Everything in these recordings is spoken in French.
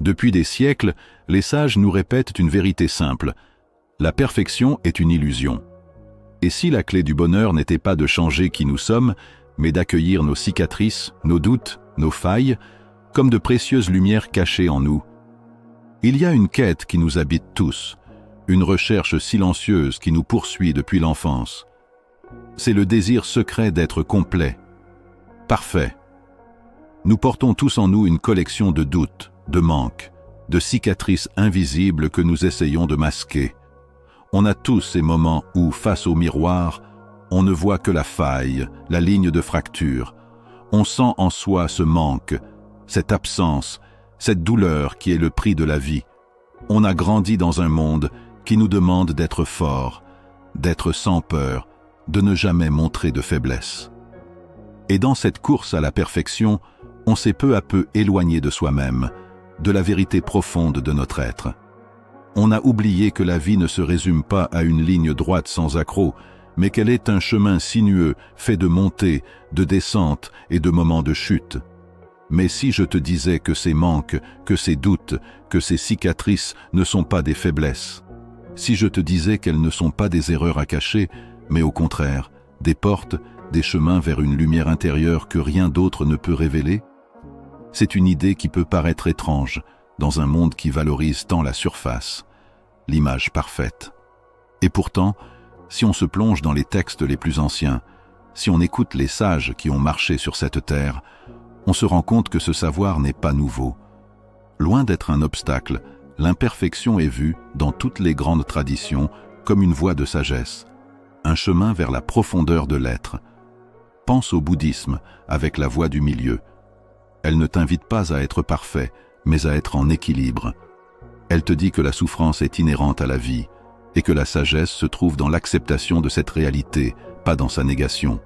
Depuis des siècles, les sages nous répètent une vérité simple. La perfection est une illusion. Et si la clé du bonheur n'était pas de changer qui nous sommes, mais d'accueillir nos cicatrices, nos doutes, nos failles, comme de précieuses lumières cachées en nous? Il y a une quête qui nous habite tous, une recherche silencieuse qui nous poursuit depuis l'enfance. C'est le désir secret d'être complet, parfait. Nous portons tous en nous une collection de doutes, de manques, de cicatrices invisibles que nous essayons de masquer. On a tous ces moments où, face au miroir, on ne voit que la faille, la ligne de fracture. On sent en soi ce manque, cette absence, cette douleur qui est le prix de la vie. On a grandi dans un monde qui nous demande d'être fort, d'être sans peur, de ne jamais montrer de faiblesse. Et dans cette course à la perfection, on s'est peu à peu éloigné de soi-même, de la vérité profonde de notre être. On a oublié que la vie ne se résume pas à une ligne droite sans accroc, mais qu'elle est un chemin sinueux, fait de montées, de descentes et de moments de chute. Mais si je te disais que ces manques, que ces doutes, que ces cicatrices ne sont pas des faiblesses, si je te disais qu'elles ne sont pas des erreurs à cacher, mais au contraire, des portes, des chemins vers une lumière intérieure que rien d'autre ne peut révéler? C'est une idée qui peut paraître étrange, dans un monde qui valorise tant la surface, l'image parfaite. Et pourtant, si on se plonge dans les textes les plus anciens, si on écoute les sages qui ont marché sur cette terre, on se rend compte que ce savoir n'est pas nouveau. Loin d'être un obstacle, l'imperfection est vue, dans toutes les grandes traditions, comme une voie de sagesse, un chemin vers la profondeur de l'être. Pense au bouddhisme, avec la voie du milieu. Elle ne t'invite pas à être parfait, mais à être en équilibre. Elle te dit que la souffrance est inhérente à la vie, et que la sagesse se trouve dans l'acceptation de cette réalité, pas dans sa négation.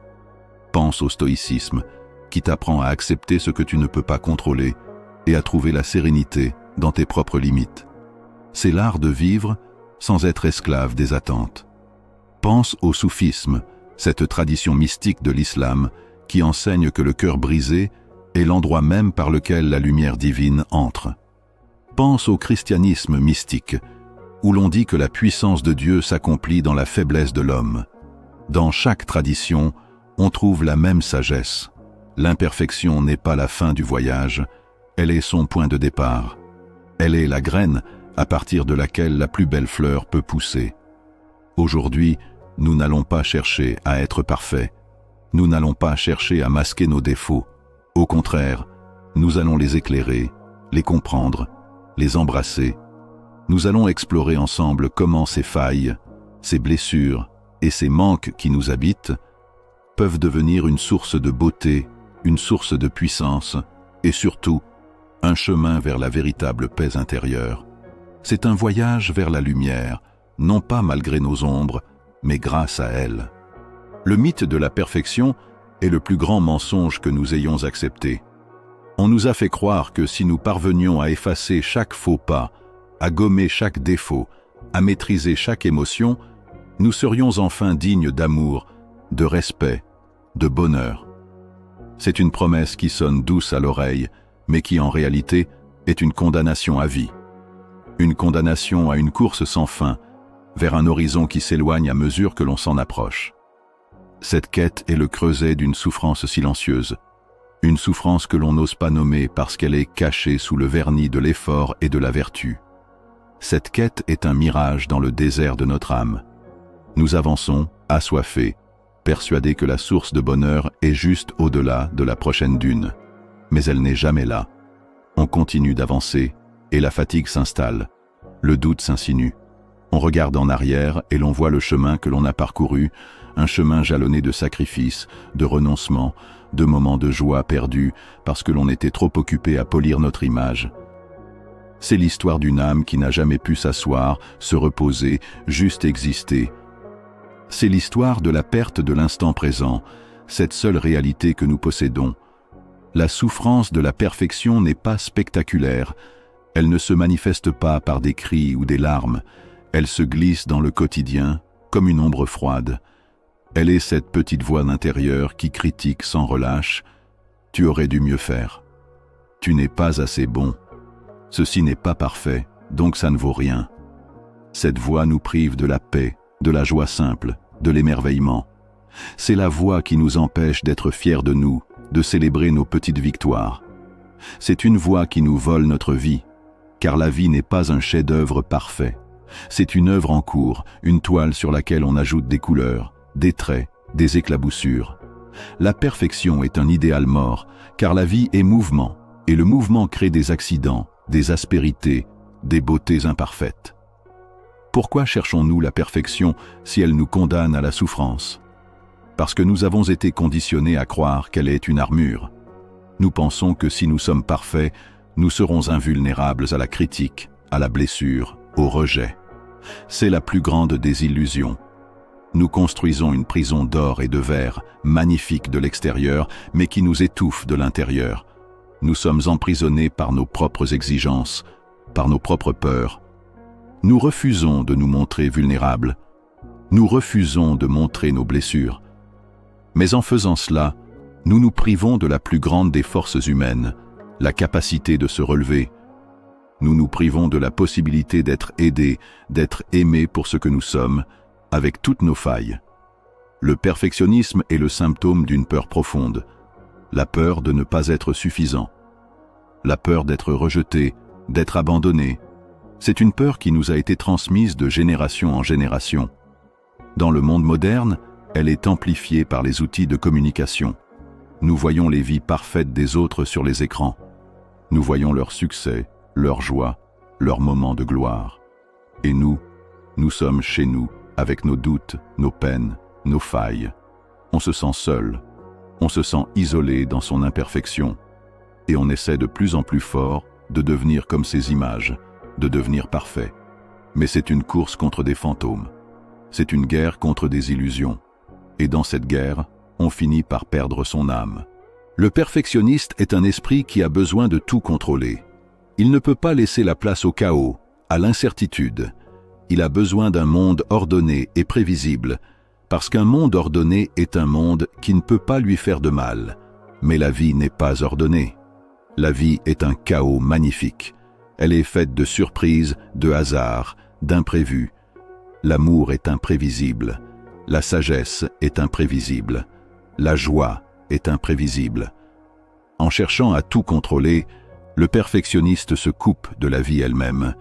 Pense au stoïcisme, qui t'apprend à accepter ce que tu ne peux pas contrôler, et à trouver la sérénité dans tes propres limites. C'est l'art de vivre sans être esclave des attentes. Pense au soufisme, cette tradition mystique de l'islam, qui enseigne que le cœur brisé est l'endroit même par lequel la lumière divine entre. Pense au christianisme mystique, où l'on dit que la puissance de Dieu s'accomplit dans la faiblesse de l'homme. Dans chaque tradition, on trouve la même sagesse. L'imperfection n'est pas la fin du voyage, elle est son point de départ. Elle est la graine à partir de laquelle la plus belle fleur peut pousser. Aujourd'hui, nous n'allons pas chercher à être parfaits. Nous n'allons pas chercher à masquer nos défauts. Au contraire, nous allons les éclairer, les comprendre, les embrasser. Nous allons explorer ensemble comment ces failles, ces blessures et ces manques qui nous habitent peuvent devenir une source de beauté, une source de puissance et surtout, un chemin vers la véritable paix intérieure. C'est un voyage vers la lumière, non pas malgré nos ombres, mais grâce à elle. Le mythe de la perfection est le plus grand mensonge que nous ayons accepté. On nous a fait croire que si nous parvenions à effacer chaque faux pas, à gommer chaque défaut, à maîtriser chaque émotion, nous serions enfin dignes d'amour, de respect, de bonheur. C'est une promesse qui sonne douce à l'oreille, mais qui en réalité est une condamnation à vie. Une condamnation à une course sans fin, vers un horizon qui s'éloigne à mesure que l'on s'en approche. Cette quête est le creuset d'une souffrance silencieuse, une souffrance que l'on n'ose pas nommer parce qu'elle est cachée sous le vernis de l'effort et de la vertu. Cette quête est un mirage dans le désert de notre âme. Nous avançons, assoiffés, persuadés que la source de bonheur est juste au-delà de la prochaine dune. Mais elle n'est jamais là. On continue d'avancer, et la fatigue s'installe. Le doute s'insinue. On regarde en arrière et l'on voit le chemin que l'on a parcouru, un chemin jalonné de sacrifices, de renoncements, de moments de joie perdus parce que l'on était trop occupé à polir notre image. C'est l'histoire d'une âme qui n'a jamais pu s'asseoir, se reposer, juste exister. C'est l'histoire de la perte de l'instant présent, cette seule réalité que nous possédons. La souffrance de la perfection n'est pas spectaculaire. Elle ne se manifeste pas par des cris ou des larmes. Elle se glisse dans le quotidien comme une ombre froide. Elle est cette petite voix intérieure qui critique sans relâche. Tu aurais dû mieux faire. Tu n'es pas assez bon. Ceci n'est pas parfait, donc ça ne vaut rien. Cette voie nous prive de la paix, de la joie simple, de l'émerveillement. C'est la voie qui nous empêche d'être fiers de nous, de célébrer nos petites victoires. C'est une voie qui nous vole notre vie, car la vie n'est pas un chef-d'œuvre parfait. C'est une œuvre en cours, une toile sur laquelle on ajoute des couleurs, des traits, des éclaboussures. La perfection est un idéal mort, car la vie est mouvement, et le mouvement crée des accidents, des aspérités, des beautés imparfaites. Pourquoi cherchons-nous la perfection si elle nous condamne à la souffrance? Parce que nous avons été conditionnés à croire qu'elle est une armure. Nous pensons que si nous sommes parfaits, nous serons invulnérables à la critique, à la blessure, au rejet. C'est la plus grande des illusions. Nous construisons une prison d'or et de verre, magnifique de l'extérieur, mais qui nous étouffe de l'intérieur. Nous sommes emprisonnés par nos propres exigences, par nos propres peurs. Nous refusons de nous montrer vulnérables. Nous refusons de montrer nos blessures. Mais en faisant cela, nous nous privons de la plus grande des forces humaines, la capacité de se relever. Nous nous privons de la possibilité d'être aidés, d'être aimés pour ce que nous sommes, avec toutes nos failles. Le perfectionnisme est le symptôme d'une peur profonde, la peur de ne pas être suffisant, la peur d'être rejeté, d'être abandonné. C'est une peur qui nous a été transmise de génération en génération. Dans le monde moderne, elle est amplifiée par les outils de communication. Nous voyons les vies parfaites des autres sur les écrans. Nous voyons leur succès, leur joie, leurs moments de gloire. Et nous sommes chez nous, avec nos doutes, nos peines, nos failles. On se sent seul, on se sent isolé dans son imperfection, et on essaie de plus en plus fort de devenir comme ces images, de devenir parfait. Mais c'est une course contre des fantômes. C'est une guerre contre des illusions. Et dans cette guerre, on finit par perdre son âme. Le perfectionniste est un esprit qui a besoin de tout contrôler. Il ne peut pas laisser la place au chaos, à l'incertitude. Il a besoin d'un monde ordonné et prévisible, parce qu'un monde ordonné est un monde qui ne peut pas lui faire de mal. Mais la vie n'est pas ordonnée. La vie est un chaos magnifique. Elle est faite de surprises, de hasards, d'imprévus. L'amour est imprévisible. La sagesse est imprévisible. La joie est imprévisible. En cherchant à tout contrôler, le perfectionniste se coupe de la vie elle-même.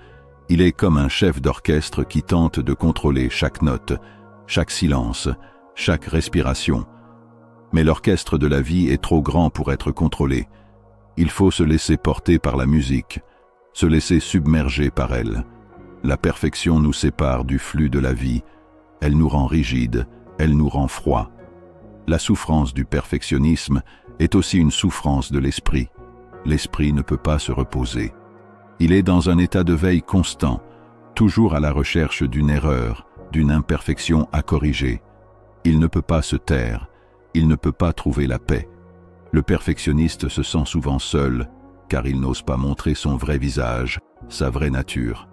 Il est comme un chef d'orchestre qui tente de contrôler chaque note, chaque silence, chaque respiration. Mais l'orchestre de la vie est trop grand pour être contrôlé. Il faut se laisser porter par la musique, se laisser submerger par elle. La perfection nous sépare du flux de la vie. Elle nous rend rigides, elle nous rend froids. La souffrance du perfectionnisme est aussi une souffrance de l'esprit. L'esprit ne peut pas se reposer. Il est dans un état de veille constant, toujours à la recherche d'une erreur, d'une imperfection à corriger. Il ne peut pas se taire, il ne peut pas trouver la paix. Le perfectionniste se sent souvent seul, car il n'ose pas montrer son vrai visage, sa vraie nature.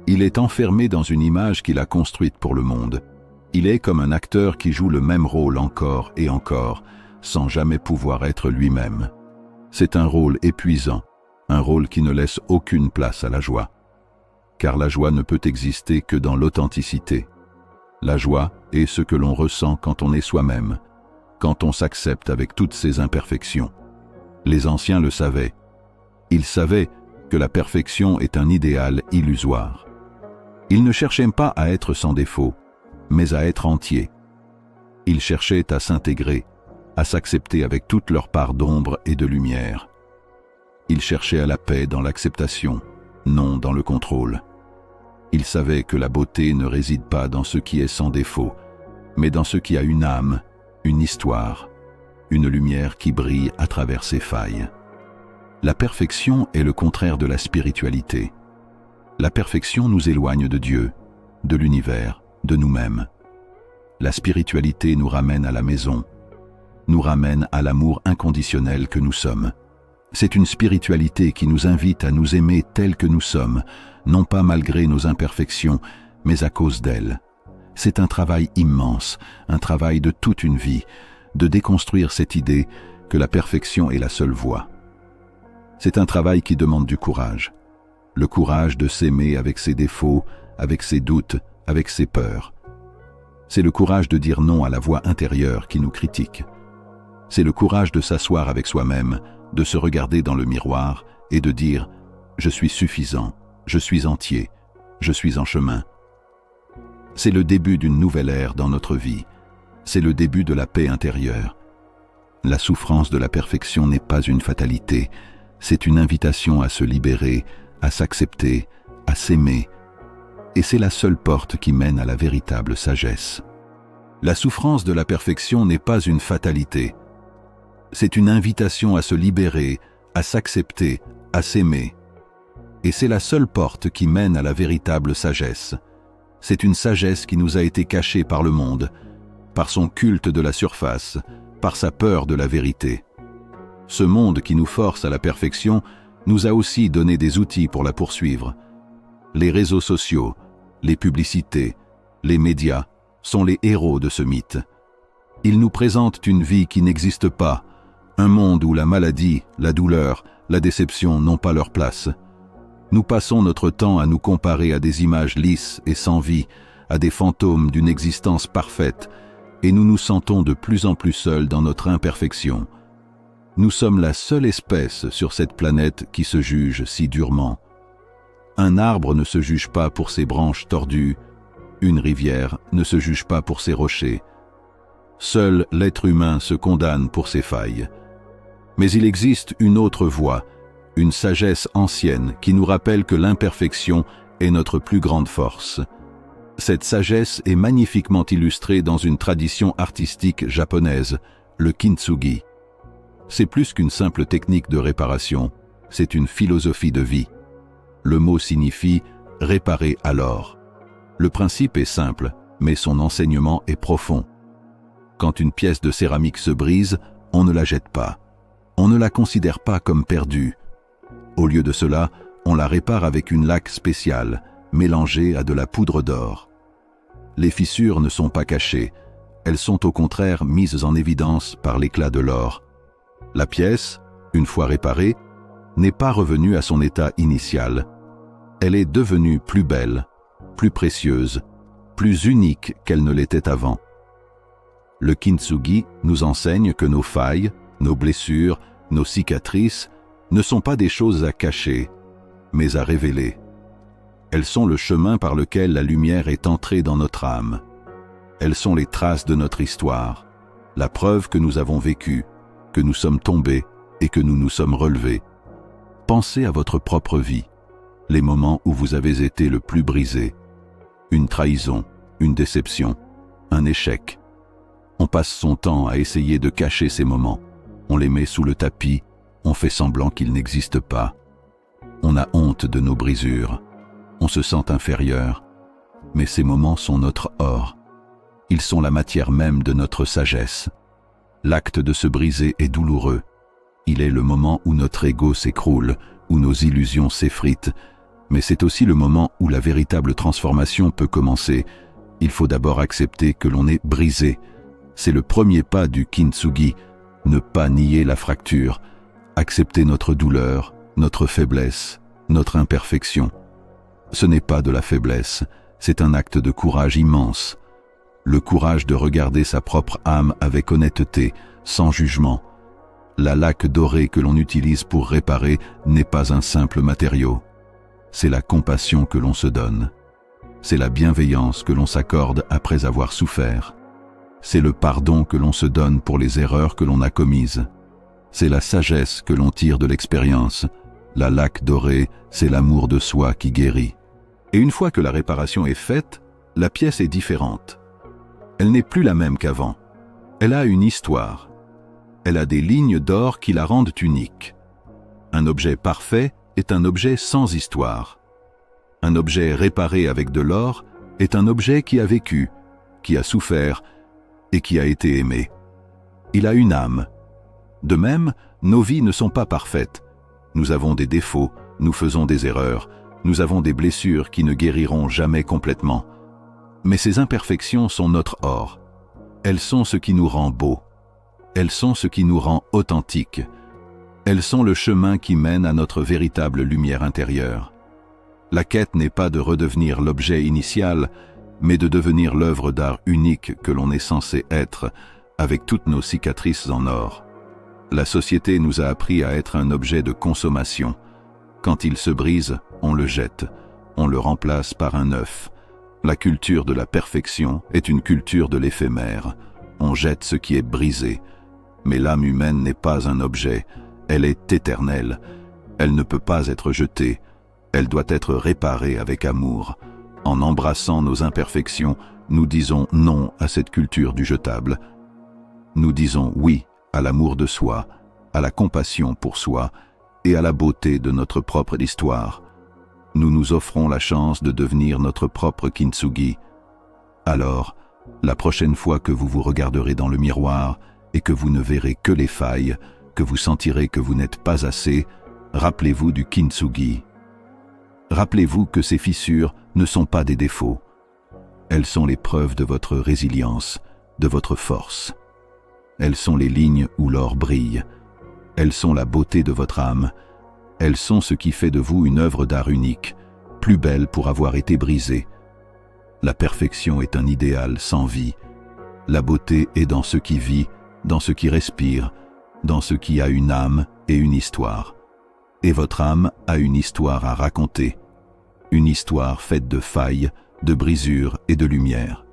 Il est enfermé dans une image qu'il a construite pour le monde. Il est comme un acteur qui joue le même rôle encore et encore, sans jamais pouvoir être lui-même. C'est un rôle épuisant, un rôle qui ne laisse aucune place à la joie. Car la joie ne peut exister que dans l'authenticité. La joie est ce que l'on ressent quand on est soi-même, quand on s'accepte avec toutes ses imperfections. Les anciens le savaient. Ils savaient que la perfection est un idéal illusoire. Ils ne cherchaient pas à être sans défaut, mais à être entiers. Ils cherchaient à s'intégrer, à s'accepter avec toute leur part d'ombre et de lumière. Ils cherchaient à la paix dans l'acceptation, non dans le contrôle. Ils savaient que la beauté ne réside pas dans ce qui est sans défaut, mais dans ce qui a une âme, une histoire, une lumière qui brille à travers ses failles. La perfection est le contraire de la spiritualité. La perfection nous éloigne de Dieu, de l'univers, de nous-mêmes. La spiritualité nous ramène à la maison, nous ramène à l'amour inconditionnel que nous sommes. C'est une spiritualité qui nous invite à nous aimer tels que nous sommes, non pas malgré nos imperfections, mais à cause d'elles. C'est un travail immense, un travail de toute une vie, de déconstruire cette idée que la perfection est la seule voie. C'est un travail qui demande du courage. le courage de s'aimer avec ses défauts, avec ses doutes, avec ses peurs. C'est le courage de dire non à la voix intérieure qui nous critique. C'est le courage de s'asseoir avec soi-même, de se regarder dans le miroir et de dire « Je suis suffisant, je suis entier, je suis en chemin ». C'est le début d'une nouvelle ère dans notre vie. C'est le début de la paix intérieure. La souffrance de la perfection n'est pas une fatalité, c'est une invitation à se libérer, à s'accepter, à s'aimer. Et c'est la seule porte qui mène à la véritable sagesse. La souffrance de la perfection n'est pas une fatalité. C'est une invitation à se libérer, à s'accepter, à s'aimer. Et c'est la seule porte qui mène à la véritable sagesse. C'est une sagesse qui nous a été cachée par le monde, par son culte de la surface, par sa peur de la vérité. Ce monde qui nous force à la perfection nous a aussi donné des outils pour la poursuivre. Les réseaux sociaux, les publicités, les médias sont les héros de ce mythe. Ils nous présentent une vie qui n'existe pas, un monde où la maladie, la douleur, la déception n'ont pas leur place. Nous passons notre temps à nous comparer à des images lisses et sans vie, à des fantômes d'une existence parfaite, et nous nous sentons de plus en plus seuls dans notre imperfection. Nous sommes la seule espèce sur cette planète qui se juge si durement. Un arbre ne se juge pas pour ses branches tordues, une rivière ne se juge pas pour ses rochers. Seul l'être humain se condamne pour ses failles. Mais il existe une autre voie, une sagesse ancienne qui nous rappelle que l'imperfection est notre plus grande force. Cette sagesse est magnifiquement illustrée dans une tradition artistique japonaise, le kintsugi. C'est plus qu'une simple technique de réparation, c'est une philosophie de vie. Le mot signifie « réparer alors ». Le principe est simple, mais son enseignement est profond. Quand une pièce de céramique se brise, on ne la jette pas. On ne la considère pas comme perdue. Au lieu de cela, on la répare avec une laque spéciale, mélangée à de la poudre d'or. Les fissures ne sont pas cachées, elles sont au contraire mises en évidence par l'éclat de l'or. La pièce, une fois réparée, n'est pas revenue à son état initial. Elle est devenue plus belle, plus précieuse, plus unique qu'elle ne l'était avant. Le kintsugi nous enseigne que nos failles, nos blessures, nos cicatrices ne sont pas des choses à cacher, mais à révéler. Elles sont le chemin par lequel la lumière est entrée dans notre âme. Elles sont les traces de notre histoire, la preuve que nous avons vécu, que nous sommes tombés et que nous nous sommes relevés. Pensez à votre propre vie, les moments où vous avez été le plus brisé. Une trahison, une déception, un échec. On passe son temps à essayer de cacher ces moments. On les met sous le tapis, on fait semblant qu'ils n'existent pas. On a honte de nos brisures. On se sent inférieur. Mais ces moments sont notre or. Ils sont la matière même de notre sagesse. L'acte de se briser est douloureux. Il est le moment où notre ego s'écroule, où nos illusions s'effritent. Mais c'est aussi le moment où la véritable transformation peut commencer. Il faut d'abord accepter que l'on est brisé. C'est le premier pas du kintsugi, ne pas nier la fracture, accepter notre douleur, notre faiblesse, notre imperfection. Ce n'est pas de la faiblesse, c'est un acte de courage immense. Le courage de regarder sa propre âme avec honnêteté, sans jugement. La laque dorée que l'on utilise pour réparer n'est pas un simple matériau. C'est la compassion que l'on se donne. C'est la bienveillance que l'on s'accorde après avoir souffert. C'est le pardon que l'on se donne pour les erreurs que l'on a commises. C'est la sagesse que l'on tire de l'expérience. La laque dorée, c'est l'amour de soi qui guérit. Et une fois que la réparation est faite, la pièce est différente. Elle n'est plus la même qu'avant. Elle a une histoire. Elle a des lignes d'or qui la rendent unique. Un objet parfait est un objet sans histoire. Un objet réparé avec de l'or est un objet qui a vécu, qui a souffert et qui a été aimé. Il a une âme. De même, nos vies ne sont pas parfaites. Nous avons des défauts, nous faisons des erreurs, nous avons des blessures qui ne guériront jamais complètement. Mais ces imperfections sont notre or. Elles sont ce qui nous rend beaux. Elles sont ce qui nous rend authentiques. Elles sont le chemin qui mène à notre véritable lumière intérieure. La quête n'est pas de redevenir l'objet initial, mais de devenir l'œuvre d'art unique que l'on est censé être, avec toutes nos cicatrices en or. La société nous a appris à être un objet de consommation. Quand il se brise, on le jette, on le remplace par un neuf. La culture de la perfection est une culture de l'éphémère. On jette ce qui est brisé. Mais l'âme humaine n'est pas un objet, elle est éternelle. Elle ne peut pas être jetée, elle doit être réparée avec amour. En embrassant nos imperfections, nous disons non à cette culture du jetable. Nous disons oui à l'amour de soi, à la compassion pour soi et à la beauté de notre propre histoire. Nous nous offrons la chance de devenir notre propre kintsugi. Alors, la prochaine fois que vous vous regarderez dans le miroir et que vous ne verrez que les failles, que vous sentirez que vous n'êtes pas assez, rappelez-vous du kintsugi. Rappelez-vous que ces fissures ne sont pas des défauts. Elles sont les preuves de votre résilience, de votre force. Elles sont les lignes où l'or brille. Elles sont la beauté de votre âme. Elles sont ce qui fait de vous une œuvre d'art unique, plus belle pour avoir été brisée. La perfection est un idéal sans vie. La beauté est dans ce qui vit, dans ce qui respire, dans ce qui a une âme et une histoire. Et votre âme a une histoire à raconter. Une histoire faite de failles, de brisures et de lumière.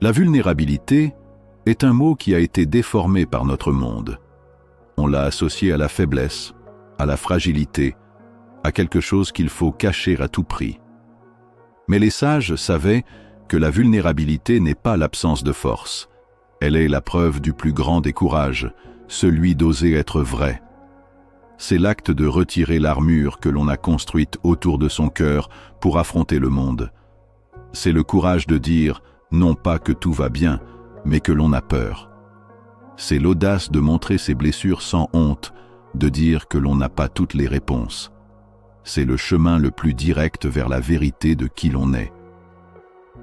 La vulnérabilité est un mot qui a été déformé par notre monde. On l'a associé à la faiblesse, à la fragilité, à quelque chose qu'il faut cacher à tout prix. Mais les sages savaient que la vulnérabilité n'est pas l'absence de force. Elle est la preuve du plus grand des courages, celui d'oser être vrai. C'est l'acte de retirer l'armure que l'on a construite autour de son cœur pour affronter le monde. C'est le courage de dire, non pas que tout va bien, mais que l'on a peur. C'est l'audace de montrer ses blessures sans honte, de dire que l'on n'a pas toutes les réponses. C'est le chemin le plus direct vers la vérité de qui l'on est.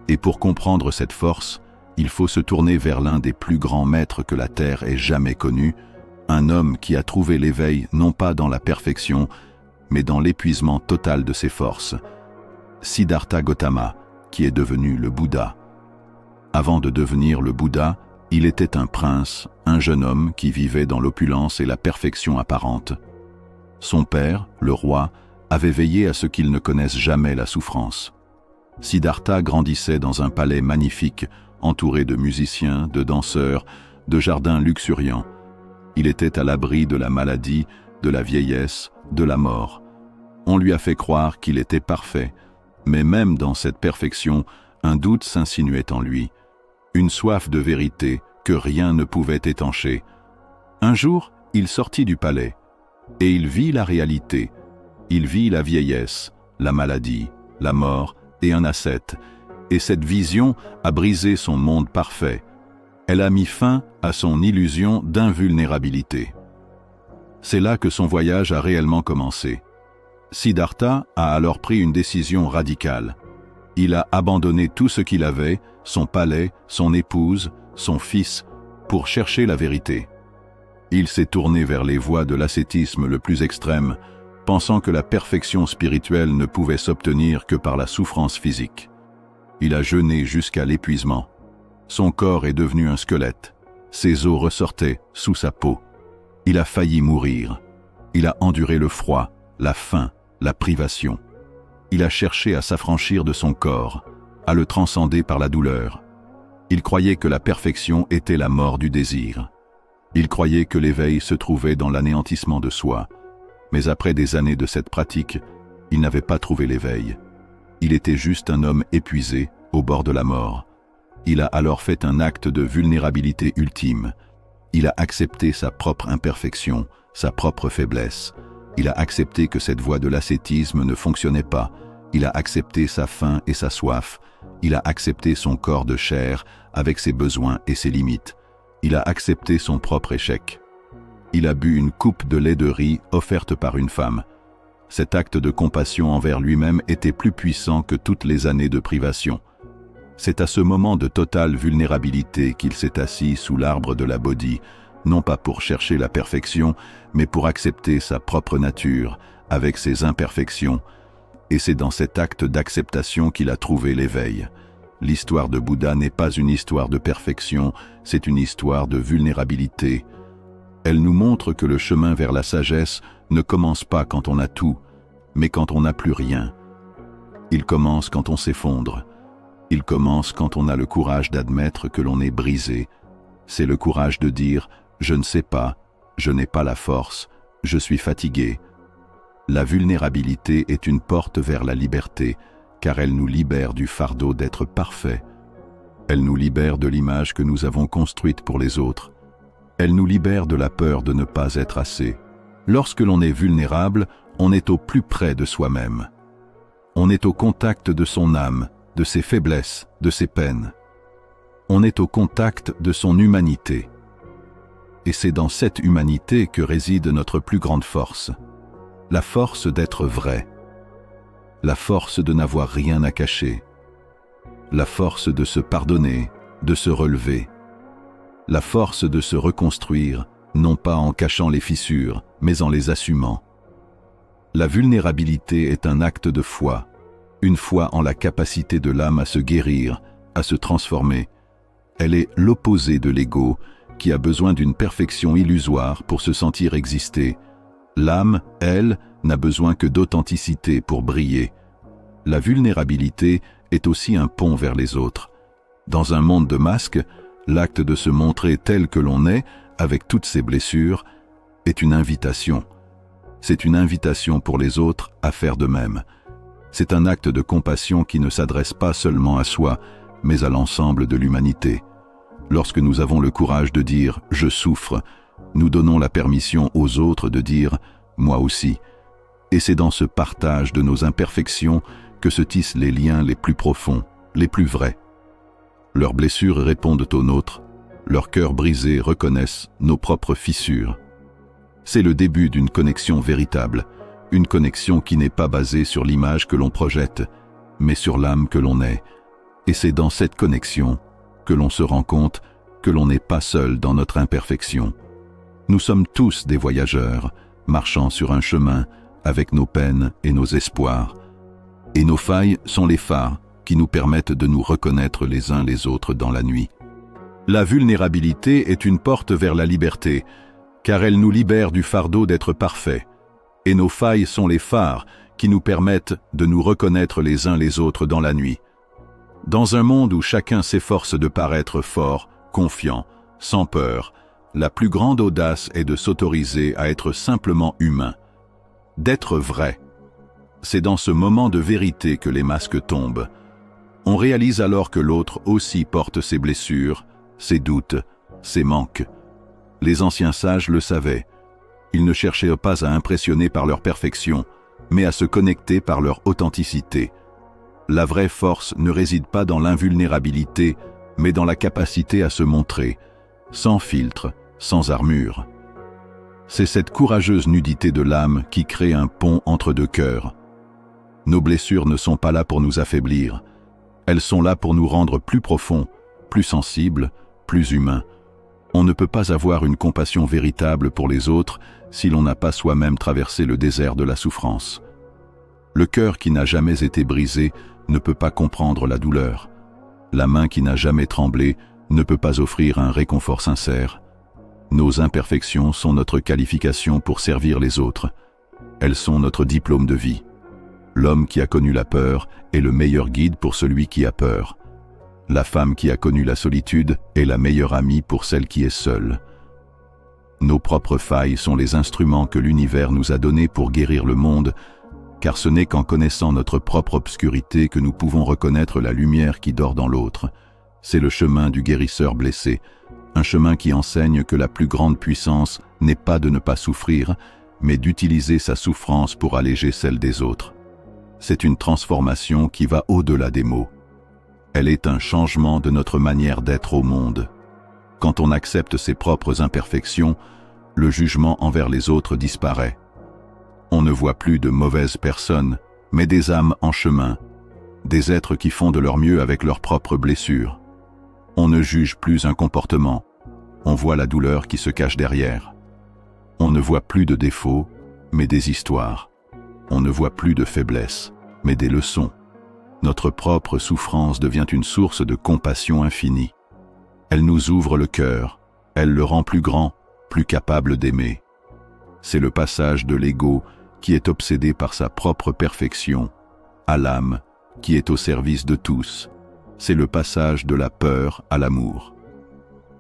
Et pour comprendre cette force, il faut se tourner vers l'un des plus grands maîtres que la Terre ait jamais connu, un homme qui a trouvé l'éveil non pas dans la perfection, mais dans l'épuisement total de ses forces. Siddhartha Gautama, qui est devenu le Bouddha. Avant de devenir le Bouddha, il était un prince, un jeune homme qui vivait dans l'opulence et la perfection apparente. Son père, le roi, avait veillé à ce qu'il ne connaisse jamais la souffrance. Siddhartha grandissait dans un palais magnifique, entouré de musiciens, de danseurs, de jardins luxuriants. Il était à l'abri de la maladie, de la vieillesse, de la mort. On lui a fait croire qu'il était parfait, mais même dans cette perfection, un doute s'insinuait en lui, une soif de vérité que rien ne pouvait étancher. Un jour, il sortit du palais, et il vit la réalité. Il vit la vieillesse, la maladie, la mort et un ascète, et cette vision a brisé son monde parfait. Elle a mis fin à son illusion d'invulnérabilité. C'est là que son voyage a réellement commencé. Siddhartha a alors pris une décision radicale. Il a abandonné tout ce qu'il avait, son palais, son épouse, son fils, pour chercher la vérité. Il s'est tourné vers les voies de l'ascétisme le plus extrême, pensant que la perfection spirituelle ne pouvait s'obtenir que par la souffrance physique. Il a jeûné jusqu'à l'épuisement. Son corps est devenu un squelette. Ses os ressortaient sous sa peau. Il a failli mourir. Il a enduré le froid, la faim, la privation. Il a cherché à s'affranchir de son corps, à le transcender par la douleur. Il croyait que la perfection était la mort du désir. Il croyait que l'éveil se trouvait dans l'anéantissement de soi. Mais après des années de cette pratique, il n'avait pas trouvé l'éveil. Il était juste un homme épuisé, au bord de la mort. Il a alors fait un acte de vulnérabilité ultime. Il a accepté sa propre imperfection, sa propre faiblesse. Il a accepté que cette voie de l'ascétisme ne fonctionnait pas. Il a accepté sa faim et sa soif. Il a accepté son corps de chair avec ses besoins et ses limites. Il a accepté son propre échec. Il a bu une coupe de lait de riz offerte par une femme. Cet acte de compassion envers lui-même était plus puissant que toutes les années de privation. C'est à ce moment de totale vulnérabilité qu'il s'est assis sous l'arbre de la Bodhi, non pas pour chercher la perfection, mais pour accepter sa propre nature, avec ses imperfections, Et c'est dans cet acte d'acceptation qu'il a trouvé l'éveil. L'histoire de Bouddha n'est pas une histoire de perfection, c'est une histoire de vulnérabilité. Elle nous montre que le chemin vers la sagesse ne commence pas quand on a tout, mais quand on n'a plus rien. Il commence quand on s'effondre. Il commence quand on a le courage d'admettre que l'on est brisé. C'est le courage de dire « je ne sais pas, je n'ai pas la force, je suis fatigué ». La vulnérabilité est une porte vers la liberté, car elle nous libère du fardeau d'être parfait. Elle nous libère de l'image que nous avons construite pour les autres. Elle nous libère de la peur de ne pas être assez. Lorsque l'on est vulnérable, on est au plus près de soi-même. On est au contact de son âme, de ses faiblesses, de ses peines. On est au contact de son humanité. Et c'est dans cette humanité que réside notre plus grande force. La force d'être vrai. La force de n'avoir rien à cacher. La force de se pardonner, de se relever. La force de se reconstruire, non pas en cachant les fissures, mais en les assumant. La vulnérabilité est un acte de foi, une foi en la capacité de l'âme à se guérir, à se transformer. Elle est l'opposé de l'ego, qui a besoin d'une perfection illusoire pour se sentir exister. L'âme, elle, n'a besoin que d'authenticité pour briller. La vulnérabilité est aussi un pont vers les autres. Dans un monde de masques, l'acte de se montrer tel que l'on est, avec toutes ses blessures, est une invitation. C'est une invitation pour les autres à faire de même. C'est un acte de compassion qui ne s'adresse pas seulement à soi, mais à l'ensemble de l'humanité. Lorsque nous avons le courage de dire « je souffre », nous donnons la permission aux autres de dire « moi aussi ». Et c'est dans ce partage de nos imperfections que se tissent les liens les plus profonds, les plus vrais. Leurs blessures répondent aux nôtres, leurs cœurs brisés reconnaissent nos propres fissures. C'est le début d'une connexion véritable, une connexion qui n'est pas basée sur l'image que l'on projette, mais sur l'âme que l'on est. Et c'est dans cette connexion que l'on se rend compte que l'on n'est pas seul dans notre imperfection. Nous sommes tous des voyageurs, marchant sur un chemin avec nos peines et nos espoirs. Et nos failles sont les phares qui nous permettent de nous reconnaître les uns les autres dans la nuit. La vulnérabilité est une porte vers la liberté, car elle nous libère du fardeau d'être parfait. Et nos failles sont les phares qui nous permettent de nous reconnaître les uns les autres dans la nuit. Dans un monde où chacun s'efforce de paraître fort, confiant, sans peur, la plus grande audace est de s'autoriser à être simplement humain, d'être vrai. C'est dans ce moment de vérité que les masques tombent. On réalise alors que l'autre aussi porte ses blessures, ses doutes, ses manques. Les anciens sages le savaient. Ils ne cherchaient pas à impressionner par leur perfection, mais à se connecter par leur authenticité. La vraie force ne réside pas dans l'invulnérabilité, mais dans la capacité à se montrer, sans filtre, sans armure. C'est cette courageuse nudité de l'âme qui crée un pont entre deux cœurs. Nos blessures ne sont pas là pour nous affaiblir. Elles sont là pour nous rendre plus profonds, plus sensibles, plus humains. On ne peut pas avoir une compassion véritable pour les autres si l'on n'a pas soi-même traversé le désert de la souffrance. Le cœur qui n'a jamais été brisé ne peut pas comprendre la douleur. La main qui n'a jamais tremblé ne peut pas offrir un réconfort sincère. Nos imperfections sont notre qualification pour servir les autres. Elles sont notre diplôme de vie. L'homme qui a connu la peur est le meilleur guide pour celui qui a peur. La femme qui a connu la solitude est la meilleure amie pour celle qui est seule. Nos propres failles sont les instruments que l'univers nous a donnés pour guérir le monde, car ce n'est qu'en connaissant notre propre obscurité que nous pouvons reconnaître la lumière qui dort dans l'autre. C'est le chemin du guérisseur blessé, un chemin qui enseigne que la plus grande puissance n'est pas de ne pas souffrir, mais d'utiliser sa souffrance pour alléger celle des autres. C'est une transformation qui va au-delà des mots. Elle est un changement de notre manière d'être au monde. Quand on accepte ses propres imperfections, le jugement envers les autres disparaît. On ne voit plus de mauvaises personnes, mais des âmes en chemin, des êtres qui font de leur mieux avec leurs propres blessures. On ne juge plus un comportement, on voit la douleur qui se cache derrière. On ne voit plus de défauts, mais des histoires. On ne voit plus de faiblesse, mais des leçons. Notre propre souffrance devient une source de compassion infinie. Elle nous ouvre le cœur, elle le rend plus grand, plus capable d'aimer. C'est le passage de l'ego qui est obsédé par sa propre perfection, à l'âme qui est au service de tous. C'est le passage de la peur à l'amour.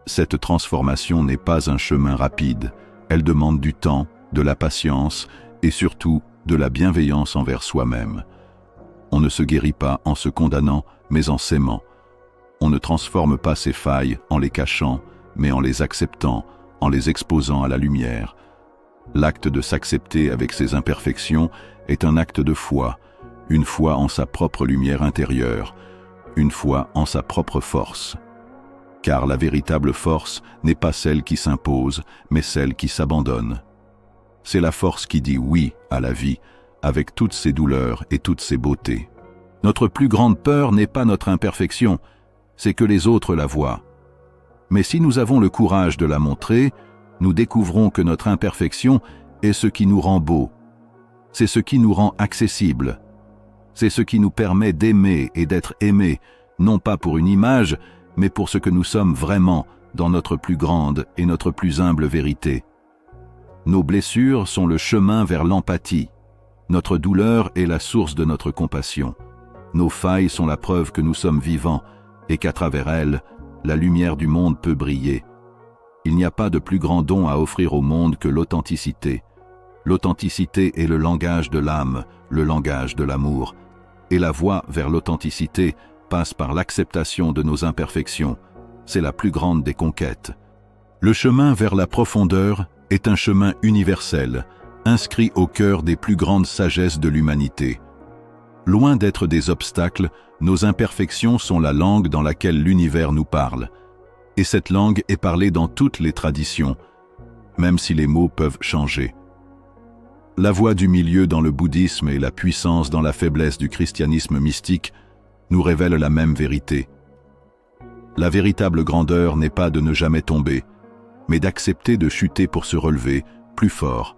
Cette transformation n'est pas un chemin rapide, elle demande du temps, de la patience et surtout de la bienveillance envers soi-même. On ne se guérit pas en se condamnant, mais en s'aimant. On ne transforme pas ses failles en les cachant, mais en les acceptant, en les exposant à la lumière. L'acte de s'accepter avec ses imperfections est un acte de foi, une foi en sa propre lumière intérieure, une foi en sa propre force. Car la véritable force n'est pas celle qui s'impose, mais celle qui s'abandonne. C'est la force qui dit oui à la vie, avec toutes ses douleurs et toutes ses beautés. Notre plus grande peur n'est pas notre imperfection, c'est que les autres la voient. Mais si nous avons le courage de la montrer, nous découvrons que notre imperfection est ce qui nous rend beaux. C'est ce qui nous rend accessibles. C'est ce qui nous permet d'aimer et d'être aimés, non pas pour une image, mais pour ce que nous sommes vraiment dans notre plus grande et notre plus humble vérité. Nos blessures sont le chemin vers l'empathie. Notre douleur est la source de notre compassion. Nos failles sont la preuve que nous sommes vivants et qu'à travers elles, la lumière du monde peut briller. Il n'y a pas de plus grand don à offrir au monde que l'authenticité. L'authenticité est le langage de l'âme, le langage de l'amour. Et la voie vers l'authenticité passe par l'acceptation de nos imperfections. C'est la plus grande des conquêtes. Le chemin vers la profondeur est un chemin universel, inscrit au cœur des plus grandes sagesses de l'humanité. Loin d'être des obstacles, nos imperfections sont la langue dans laquelle l'univers nous parle. Et cette langue est parlée dans toutes les traditions, même si les mots peuvent changer. La voie du milieu dans le bouddhisme et la puissance dans la faiblesse du christianisme mystique nous révèlent la même vérité. La véritable grandeur n'est pas de ne jamais tomber, mais d'accepter de chuter pour se relever plus fort.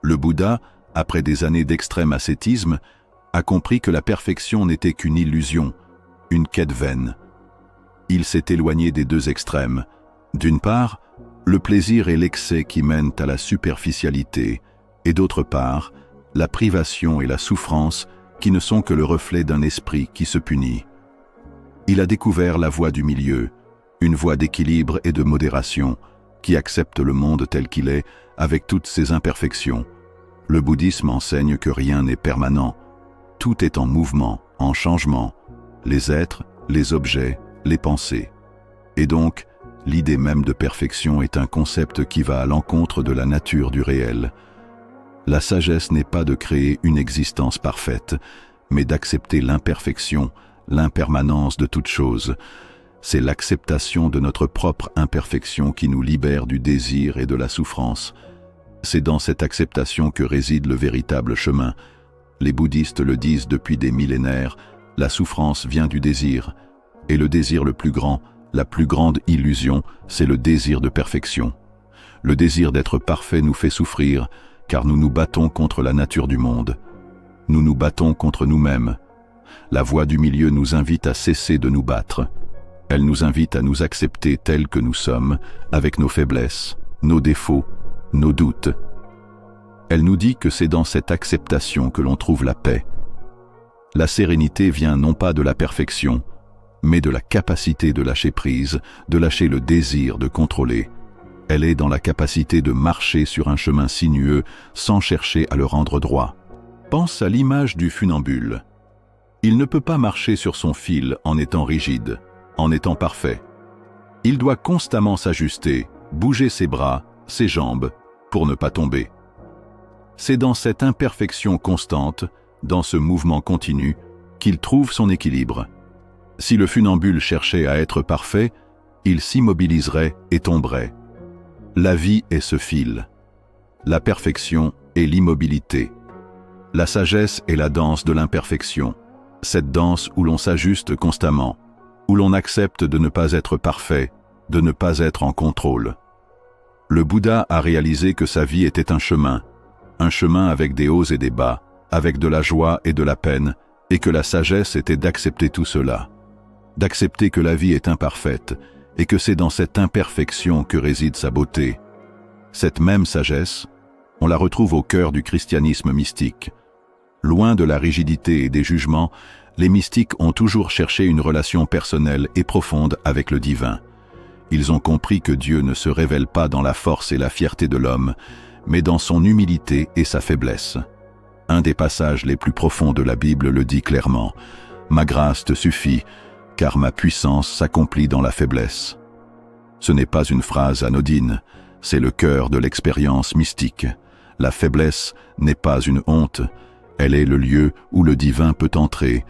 Le Bouddha, après des années d'extrême ascétisme, a compris que la perfection n'était qu'une illusion, une quête vaine. Il s'est éloigné des deux extrêmes. D'une part, le plaisir et l'excès qui mènent à la superficialité, et d'autre part, la privation et la souffrance qui ne sont que le reflet d'un esprit qui se punit. Il a découvert la voie du milieu, une voie d'équilibre et de modération, qui accepte le monde tel qu'il est, avec toutes ses imperfections. Le bouddhisme enseigne que rien n'est permanent. Tout est en mouvement, en changement. Les êtres, les objets, les pensées. Et donc, l'idée même de perfection est un concept qui va à l'encontre de la nature du réel. La sagesse n'est pas de créer une existence parfaite, mais d'accepter l'imperfection, l'impermanence de toute chose. C'est l'acceptation de notre propre imperfection qui nous libère du désir et de la souffrance. C'est dans cette acceptation que réside le véritable chemin. Les bouddhistes le disent depuis des millénaires, la souffrance vient du désir. Et le désir le plus grand, la plus grande illusion, c'est le désir de perfection. Le désir d'être parfait nous fait souffrir, car nous nous battons contre la nature du monde. Nous nous battons contre nous-mêmes. La voie du milieu nous invite à cesser de nous battre. Elle nous invite à nous accepter tels que nous sommes, avec nos faiblesses, nos défauts, nos doutes. Elle nous dit que c'est dans cette acceptation que l'on trouve la paix. La sérénité vient non pas de la perfection, mais de la capacité de lâcher prise, de lâcher le désir de contrôler. Elle est dans la capacité de marcher sur un chemin sinueux sans chercher à le rendre droit. Pense à l'image du funambule. Il ne peut pas marcher sur son fil en étant rigide, en étant parfait. Il doit constamment s'ajuster, bouger ses bras, ses jambes, pour ne pas tomber. C'est dans cette imperfection constante, dans ce mouvement continu, qu'il trouve son équilibre. Si le funambule cherchait à être parfait, il s'immobiliserait et tomberait. La vie est ce fil. La perfection est l'immobilité. La sagesse est la danse de l'imperfection. Cette danse où l'on s'ajuste constamment, où l'on accepte de ne pas être parfait, de ne pas être en contrôle. Le Bouddha a réalisé que sa vie était un chemin avec des hauts et des bas, avec de la joie et de la peine, et que la sagesse était d'accepter tout cela, d'accepter que la vie est imparfaite, et que c'est dans cette imperfection que réside sa beauté. Cette même sagesse, on la retrouve au cœur du christianisme mystique. Loin de la rigidité et des jugements, les mystiques ont toujours cherché une relation personnelle et profonde avec le divin. Ils ont compris que Dieu ne se révèle pas dans la force et la fierté de l'homme, mais dans son humilité et sa faiblesse. Un des passages les plus profonds de la Bible le dit clairement: « Ma grâce te suffit, car ma puissance s'accomplit dans la faiblesse. » Ce n'est pas une phrase anodine, c'est le cœur de l'expérience mystique. La faiblesse n'est pas une honte, elle est le lieu où le divin peut entrer.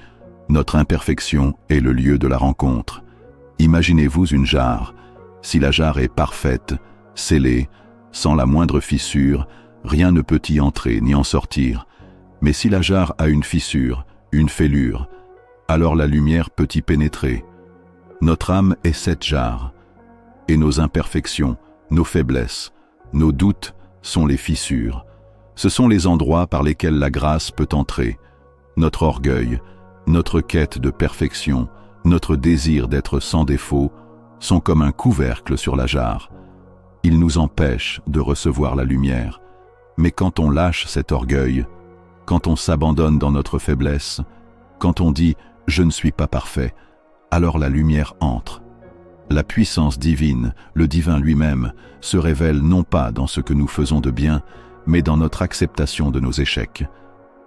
Notre imperfection est le lieu de la rencontre. Imaginez-vous une jarre. Si la jarre est parfaite, scellée, sans la moindre fissure, rien ne peut y entrer ni en sortir. Mais si la jarre a une fissure, une fêlure, alors la lumière peut y pénétrer. Notre âme est cette jarre, et nos imperfections, nos faiblesses, nos doutes sont les fissures. Ce sont les endroits par lesquels la grâce peut entrer. Notre orgueil, notre quête de perfection, notre désir d'être sans défaut sont comme un couvercle sur la jarre. Ils nous empêchent de recevoir la lumière. Mais quand on lâche cet orgueil, quand on s'abandonne dans notre faiblesse, quand on dit « je ne suis pas parfait », alors la lumière entre. La puissance divine, le divin lui-même, se révèle non pas dans ce que nous faisons de bien, mais dans notre acceptation de nos échecs.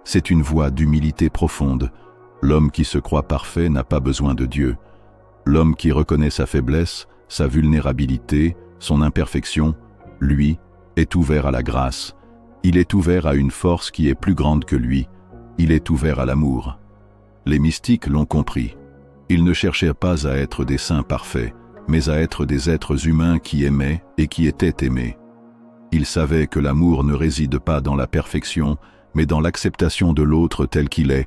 C'est une voie d'humilité profonde. L'homme qui se croit parfait n'a pas besoin de Dieu. L'homme qui reconnaît sa faiblesse, sa vulnérabilité, son imperfection, lui, est ouvert à la grâce. Il est ouvert à une force qui est plus grande que lui. Il est ouvert à l'amour. Les mystiques l'ont compris. Ils ne cherchaient pas à être des saints parfaits, mais à être des êtres humains qui aimaient et qui étaient aimés. Ils savaient que l'amour ne réside pas dans la perfection, mais dans l'acceptation de l'autre tel qu'il est,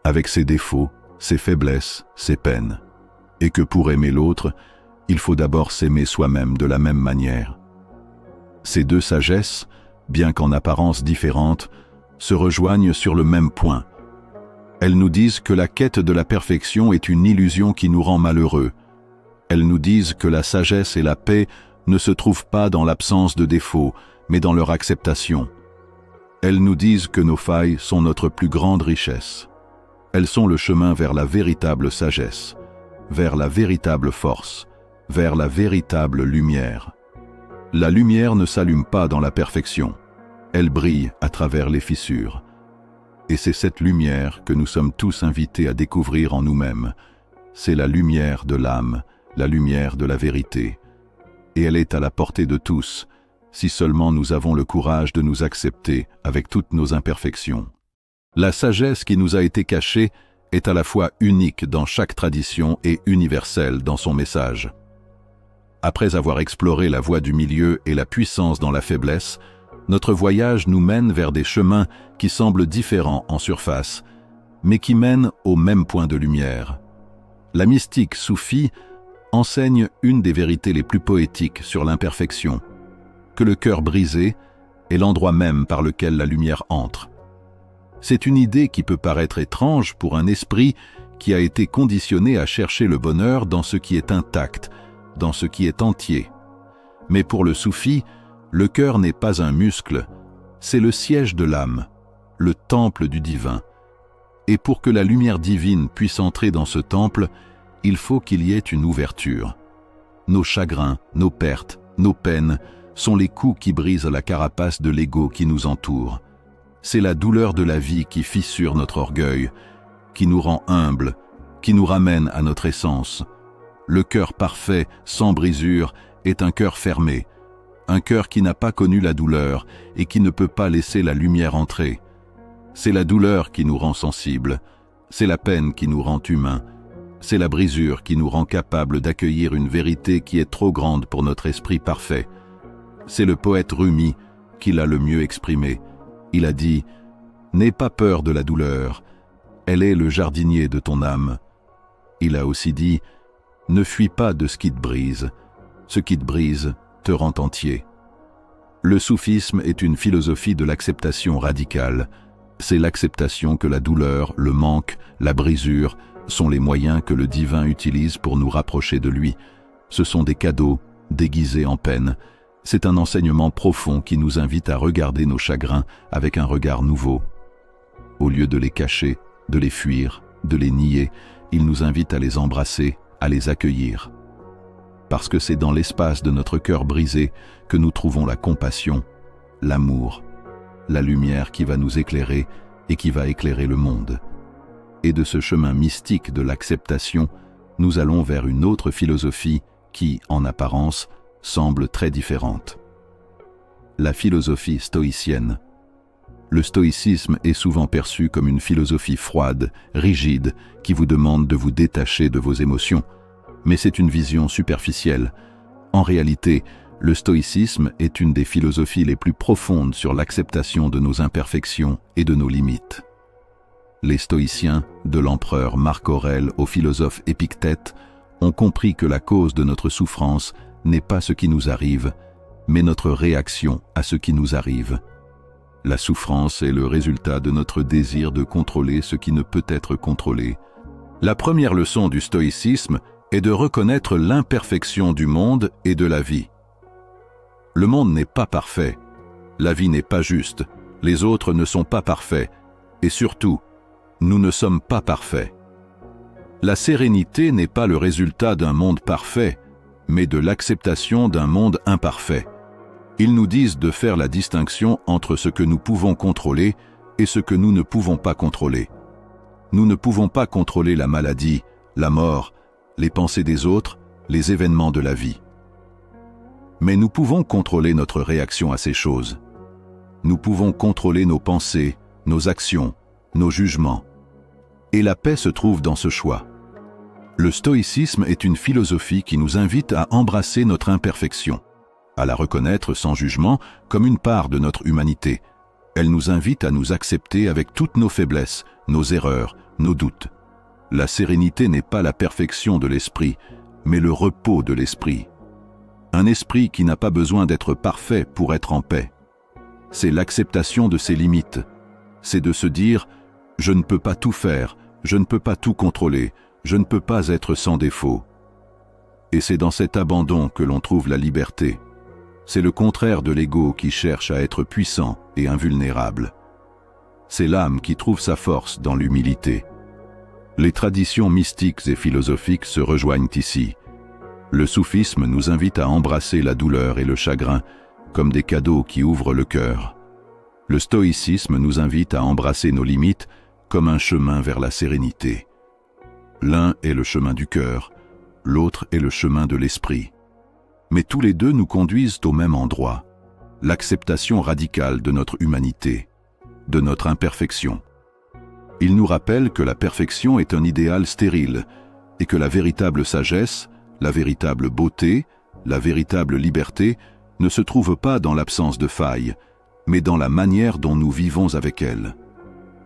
avec ses défauts, ses faiblesses, ses peines. Et que pour aimer l'autre, il faut d'abord s'aimer soi-même de la même manière. Ces deux sagesses, bien qu'en apparence différentes, se rejoignent sur le même point. Elles nous disent que la quête de la perfection est une illusion qui nous rend malheureux. Elles nous disent que la sagesse et la paix ne se trouvent pas dans l'absence de défauts, mais dans leur acceptation. Elles nous disent que nos failles sont notre plus grande richesse. Elles sont le chemin vers la véritable sagesse, vers la véritable force, vers la véritable lumière. La lumière ne s'allume pas dans la perfection, elle brille à travers les fissures. Et c'est cette lumière que nous sommes tous invités à découvrir en nous-mêmes. C'est la lumière de l'âme, la lumière de la vérité. Et elle est à la portée de tous, si seulement nous avons le courage de nous accepter avec toutes nos imperfections. La sagesse qui nous a été cachée est à la fois unique dans chaque tradition et universelle dans son message. Après avoir exploré la voie du milieu et la puissance dans la faiblesse, notre voyage nous mène vers des chemins qui semblent différents en surface, mais qui mènent au même point de lumière. La mystique soufie enseigne une des vérités les plus poétiques sur l'imperfection, que le cœur brisé est l'endroit même par lequel la lumière entre. C'est une idée qui peut paraître étrange pour un esprit qui a été conditionné à chercher le bonheur dans ce qui est intact, dans ce qui est entier. Mais pour le soufi, le cœur n'est pas un muscle, c'est le siège de l'âme, le temple du divin. Et pour que la lumière divine puisse entrer dans ce temple, il faut qu'il y ait une ouverture. Nos chagrins, nos pertes, nos peines sont les coups qui brisent la carapace de l'ego qui nous entoure. C'est la douleur de la vie qui fissure notre orgueil, qui nous rend humbles, qui nous ramène à notre essence. Le cœur parfait, sans brisure, est un cœur fermé, un cœur qui n'a pas connu la douleur et qui ne peut pas laisser la lumière entrer. C'est la douleur qui nous rend sensibles, c'est la peine qui nous rend humains, c'est la brisure qui nous rend capables d'accueillir une vérité qui est trop grande pour notre esprit parfait. C'est le poète Rumi qui l'a le mieux exprimé. Il a dit « N'aie pas peur de la douleur, elle est le jardinier de ton âme. » Il a aussi dit « Ne fuis pas de ce qui te brise, ce qui te brise te rend entier. » Le soufisme est une philosophie de l'acceptation radicale. C'est l'acceptation que la douleur, le manque, la brisure sont les moyens que le divin utilise pour nous rapprocher de lui. Ce sont des cadeaux déguisés en peine. C'est un enseignement profond qui nous invite à regarder nos chagrins avec un regard nouveau. Au lieu de les cacher, de les fuir, de les nier, il nous invite à les embrasser, à les accueillir. Parce que c'est dans l'espace de notre cœur brisé que nous trouvons la compassion, l'amour, la lumière qui va nous éclairer et qui va éclairer le monde. Et de ce chemin mystique de l'acceptation, nous allons vers une autre philosophie qui, en apparence, semble très différente. La philosophie stoïcienne. Le stoïcisme est souvent perçu comme une philosophie froide, rigide, qui vous demande de vous détacher de vos émotions. Mais c'est une vision superficielle. En réalité, le stoïcisme est une des philosophies les plus profondes sur l'acceptation de nos imperfections et de nos limites. Les stoïciens, de l'empereur Marc Aurèle au philosophe Épictète, ont compris que la cause de notre souffrance n'est pas ce qui nous arrive, mais notre réaction à ce qui nous arrive. La souffrance est le résultat de notre désir de contrôler ce qui ne peut être contrôlé. La première leçon du stoïcisme est de reconnaître l'imperfection du monde et de la vie. Le monde n'est pas parfait, la vie n'est pas juste, les autres ne sont pas parfaits, et surtout, nous ne sommes pas parfaits. La sérénité n'est pas le résultat d'un monde parfait, mais de l'acceptation d'un monde imparfait. Ils nous disent de faire la distinction entre ce que nous pouvons contrôler et ce que nous ne pouvons pas contrôler. Nous ne pouvons pas contrôler la maladie, la mort, les pensées des autres, les événements de la vie. Mais nous pouvons contrôler notre réaction à ces choses. Nous pouvons contrôler nos pensées, nos actions, nos jugements. Et la paix se trouve dans ce choix. Le stoïcisme est une philosophie qui nous invite à embrasser notre imperfection, à la reconnaître sans jugement comme une part de notre humanité. Elle nous invite à nous accepter avec toutes nos faiblesses, nos erreurs, nos doutes. La sérénité n'est pas la perfection de l'esprit, mais le repos de l'esprit. Un esprit qui n'a pas besoin d'être parfait pour être en paix. C'est l'acceptation de ses limites. C'est de se dire « je ne peux pas tout faire, je ne peux pas tout contrôler, je ne peux pas être sans défaut ». Et c'est dans cet abandon que l'on trouve la liberté. C'est le contraire de l'ego qui cherche à être puissant et invulnérable. C'est l'âme qui trouve sa force dans l'humilité. Les traditions mystiques et philosophiques se rejoignent ici. Le soufisme nous invite à embrasser la douleur et le chagrin comme des cadeaux qui ouvrent le cœur. Le stoïcisme nous invite à embrasser nos limites comme un chemin vers la sérénité. L'un est le chemin du cœur, l'autre est le chemin de l'esprit. Mais tous les deux nous conduisent au même endroit, l'acceptation radicale de notre humanité, de notre imperfection. Ils nous rappellent que la perfection est un idéal stérile et que la véritable sagesse, la véritable beauté, la véritable liberté ne se trouve pas dans l'absence de failles, mais dans la manière dont nous vivons avec elles,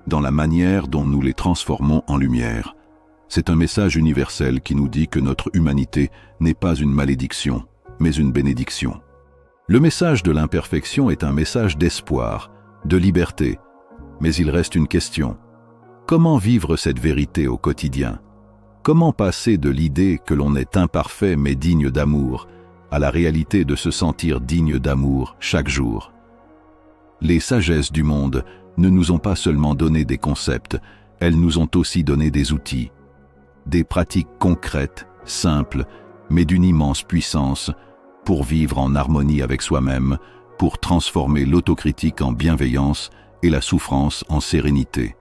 dans la manière dont nous les transformons en lumière. C'est un message universel qui nous dit que notre humanité n'est pas une malédiction, mais une bénédiction. Le message de l'imperfection est un message d'espoir, de liberté, mais il reste une question. Comment vivre cette vérité au quotidien? Comment passer de l'idée que l'on est imparfait mais digne d'amour à la réalité de se sentir digne d'amour chaque jour? Les sagesses du monde ne nous ont pas seulement donné des concepts, elles nous ont aussi donné des outils, des pratiques concrètes, simples, mais d'une immense puissance, pour vivre en harmonie avec soi-même, pour transformer l'autocritique en bienveillance et la souffrance en sérénité.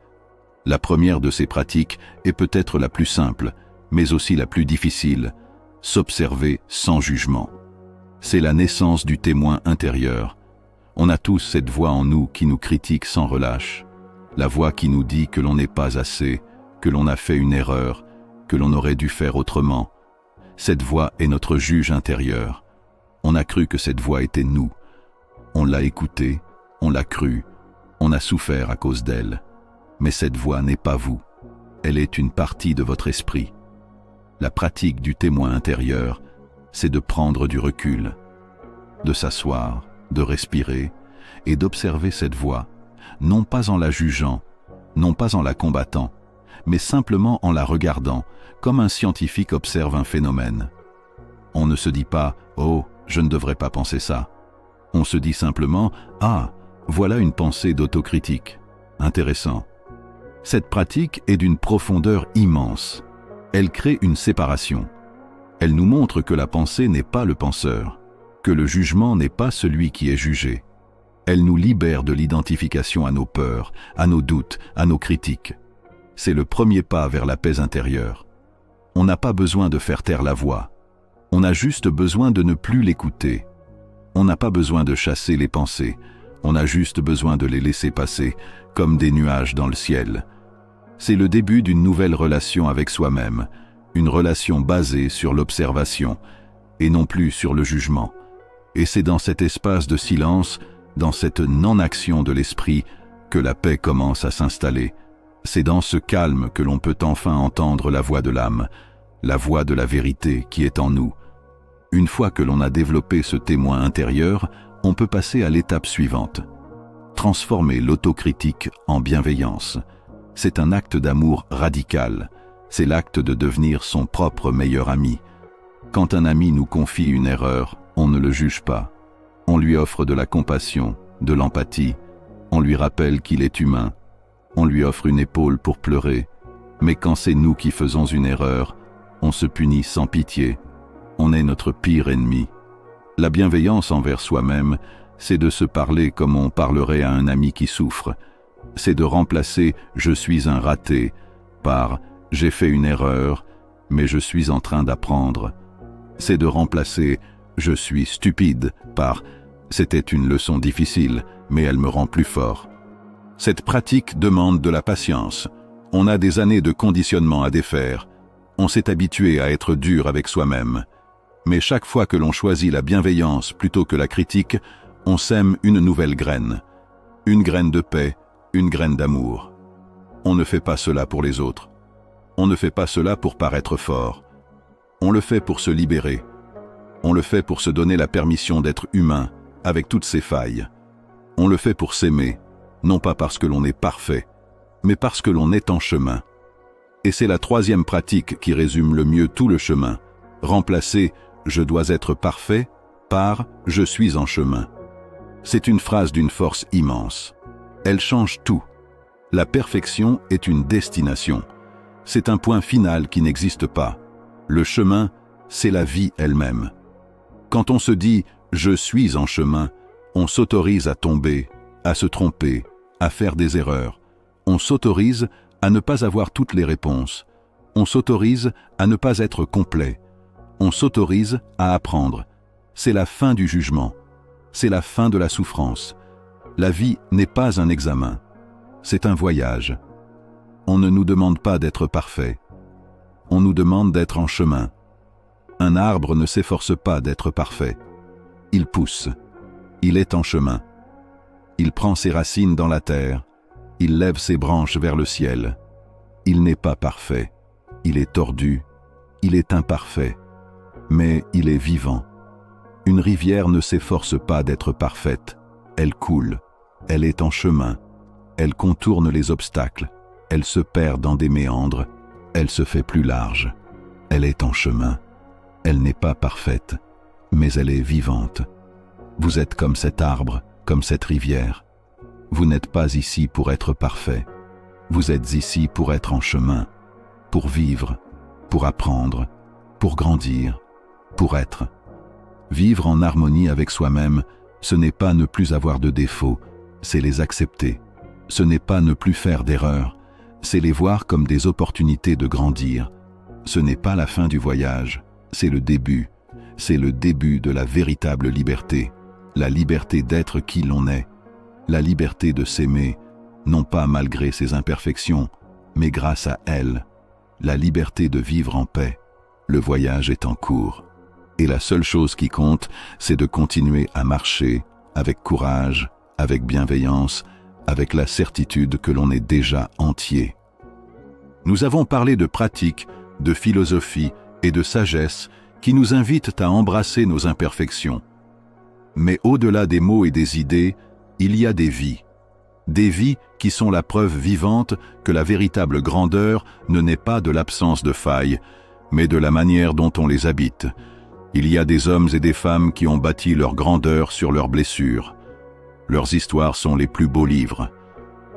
La première de ces pratiques est peut-être la plus simple, mais aussi la plus difficile, s'observer sans jugement. C'est la naissance du témoin intérieur. On a tous cette voix en nous qui nous critique sans relâche, la voix qui nous dit que l'on n'est pas assez, que l'on a fait une erreur, que l'on aurait dû faire autrement. Cette voix est notre juge intérieur. On a cru que cette voix était nous. On l'a écoutée, on l'a crue, on a souffert à cause d'elle. Mais cette voix n'est pas vous. Elle est une partie de votre esprit. La pratique du témoin intérieur, c'est de prendre du recul, de s'asseoir, de respirer et d'observer cette voix, non pas en la jugeant, non pas en la combattant, mais simplement en la regardant, comme un scientifique observe un phénomène. On ne se dit pas « Oh, je ne devrais pas penser ça ». On se dit simplement « Ah, voilà une pensée d'autocritique. Intéressant ». Cette pratique est d'une profondeur immense. Elle crée une séparation. Elle nous montre que la pensée n'est pas le penseur, que le jugement n'est pas celui qui est jugé. Elle nous libère de l'identification à nos peurs, à nos doutes, à nos critiques. C'est le premier pas vers la paix intérieure. On n'a pas besoin de faire taire la voix. On a juste besoin de ne plus l'écouter. On n'a pas besoin de chasser les pensées. On a juste besoin de les laisser passer, comme des nuages dans le ciel. C'est le début d'une nouvelle relation avec soi-même, une relation basée sur l'observation, et non plus sur le jugement. Et c'est dans cet espace de silence, dans cette non-action de l'esprit, que la paix commence à s'installer. C'est dans ce calme que l'on peut enfin entendre la voix de l'âme, la voix de la vérité qui est en nous. Une fois que l'on a développé ce témoin intérieur, on peut passer à l'étape suivante. Transformer l'autocritique en bienveillance. C'est un acte d'amour radical. C'est l'acte de devenir son propre meilleur ami. Quand un ami nous confie une erreur, on ne le juge pas. On lui offre de la compassion, de l'empathie. On lui rappelle qu'il est humain. On lui offre une épaule pour pleurer. Mais quand c'est nous qui faisons une erreur, on se punit sans pitié. On est notre pire ennemi. La bienveillance envers soi-même, c'est de se parler comme on parlerait à un ami qui souffre. C'est de remplacer « je suis un raté » par « j'ai fait une erreur, mais je suis en train d'apprendre ». C'est de remplacer « je suis stupide » par « c'était une leçon difficile, mais elle me rend plus fort ». Cette pratique demande de la patience. On a des années de conditionnement à défaire. On s'est habitué à être dur avec soi-même. Mais chaque fois que l'on choisit la bienveillance plutôt que la critique, on sème une nouvelle graine. Une graine de paix, une graine d'amour. On ne fait pas cela pour les autres. On ne fait pas cela pour paraître fort. On le fait pour se libérer. On le fait pour se donner la permission d'être humain, avec toutes ses failles. On le fait pour s'aimer, non pas parce que l'on est parfait, mais parce que l'on est en chemin. Et c'est la troisième pratique qui résume le mieux tout le chemin. Remplacer « je dois être parfait » par « je suis en chemin ». C'est une phrase d'une force immense. Elle change tout. La perfection est une destination. C'est un point final qui n'existe pas. Le chemin, c'est la vie elle-même. Quand on se dit « je suis en chemin », on s'autorise à tomber, à se tromper, à faire des erreurs. On s'autorise à ne pas avoir toutes les réponses. On s'autorise à ne pas être complet. On s'autorise à apprendre. C'est la fin du jugement. C'est la fin de la souffrance. La vie n'est pas un examen. C'est un voyage. On ne nous demande pas d'être parfait. On nous demande d'être en chemin. Un arbre ne s'efforce pas d'être parfait. Il pousse. Il est en chemin. Il prend ses racines dans la terre. Il lève ses branches vers le ciel. Il n'est pas parfait. Il est tordu. Il est imparfait. Mais il est vivant. Une rivière ne s'efforce pas d'être parfaite. Elle coule. Elle est en chemin. Elle contourne les obstacles. Elle se perd dans des méandres. Elle se fait plus large. Elle est en chemin. Elle n'est pas parfaite, mais elle est vivante. Vous êtes comme cet arbre, comme cette rivière. Vous n'êtes pas ici pour être parfait. Vous êtes ici pour être en chemin, pour vivre, pour apprendre, pour grandir, pour être. Vivre en harmonie avec soi-même, ce n'est pas ne plus avoir de défauts, c'est les accepter. Ce n'est pas ne plus faire d'erreurs, c'est les voir comme des opportunités de grandir. Ce n'est pas la fin du voyage, c'est le début. C'est le début de la véritable liberté. La liberté d'être qui l'on est. La liberté de s'aimer, non pas malgré ses imperfections, mais grâce à elles. La liberté de vivre en paix. Le voyage est en cours. Et la seule chose qui compte, c'est de continuer à marcher avec courage, avec bienveillance, avec la certitude que l'on est déjà entier. Nous avons parlé de pratique, de philosophie et de sagesse qui nous invitent à embrasser nos imperfections. Mais au-delà des mots et des idées, il y a des vies. Des vies qui sont la preuve vivante que la véritable grandeur ne naît pas de l'absence de failles, mais de la manière dont on les habite. Il y a des hommes et des femmes qui ont bâti leur grandeur sur leurs blessures. Leurs histoires sont les plus beaux livres.